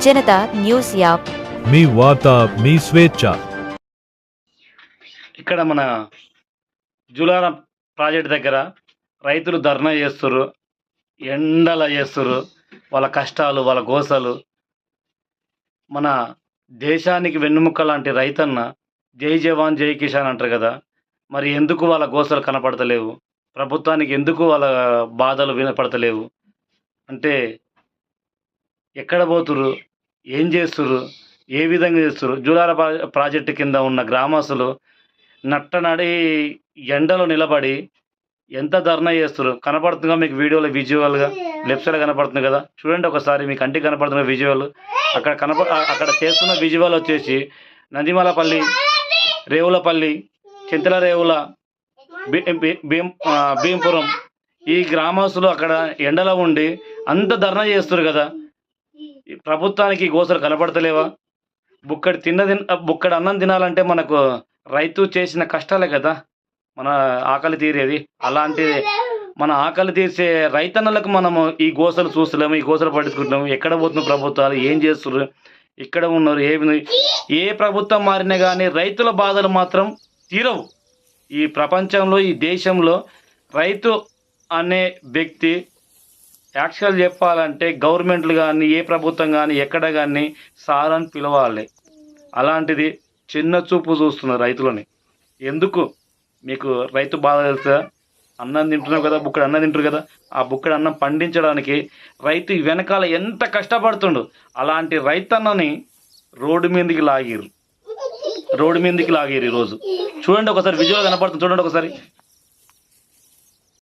Janata news app. మీ వార్త మీ స్వేచ్ఛ. ఇక్కడ మన జూలాల ప్రాజెక్ట్ దగ్గర రైతులు ధర్నా చేస్తుర్రు, ఎండల చేస్తుర్రు. వాళ్ళ కష్టాలు, వాళ్ళ గోసలు. మన దేశానికి వెన్నుముక్క లాంటి రైతన్న జై జవాన్ జై కిసాన్ అంటారు కదా, మరి ఎందుకు వాళ్ళ గోసలు కనపడతలేవు? ప్రభుత్వానికి ఎందుకు వాళ్ళ బాధలు వినపడతలేవు? అంటే ఎక్కడ పోతుర్రు, ఏం చేస్తుర్రు, ఏ విధంగా చేస్తుర్రు? జూలాల ప్రాజెక్టు కింద ఉన్న గ్రామస్తులు నట్టనడి ఎండలో నిలబడి ఎంత ధర్నా చేస్తున్నారు కనపడుతుందిగా మీకు వీడియోలో, విజువల్గా లెఫ్ట్ సైడ్ కనపడుతుంది కదా, చూడండి ఒకసారి. మీకు కంటికి కనపడుతున్న విజువల్ అక్కడ చేస్తున్న విజువల్ వచ్చేసి నందిమలపల్లి, రేవులపల్లి, చింతల రేవుల, భీంపురం ఈ గ్రామస్తులు అక్కడ ఎండలో ఉండి అంత ధర్నా చేస్తున్నారు కదా. ప్రభుత్వానికి గోసలు కనపడతలేవా? బుక్కడి అన్నం తినాలంటే మనకు రైతు చేసిన కష్టాలే కదా మన ఆకలి తీరేది. అలాంటి మన ఆకలి తీర్చే రైతన్నలకు మనము ఈ గోసలు చూస్తలేము, ఈ గోసలు పట్టించుకుంటున్నాము. ఎక్కడ పోతున్న ప్రభుత్వాలు, ఏం చేస్తున్నారు, ఇక్కడ ఉన్నారు, ఏ ప్రభుత్వం మారినా కానీ రైతుల బాధలు మాత్రం తీరవు. ఈ ప్రపంచంలో, ఈ దేశంలో రైతు అనే వ్యక్తి యాక్చువల్ చెప్పాలంటే గవర్నమెంట్లు కానీ, ఏ ప్రభుత్వం కానీ, ఎక్కడ కానీ సార్ అని పిలవాలి. అలాంటిది చిన్న చూపు చూస్తున్నారు రైతులని. ఎందుకు? మీకు రైతు బాధ తెలుసా? అన్నం తింటున్నావు కదా, బుక్కడు అన్నం తింటారు కదా, ఆ బుక్కడు అన్నం పండించడానికి రైతు వెనకాల ఎంత కష్టపడుతుండు. అలాంటి రైతన్నని రోడ్డు మీదకి లాగిరు ఈరోజు. చూడండి ఒకసారి, విజువల్ కనపడుతుంది, చూడండి ఒకసారి.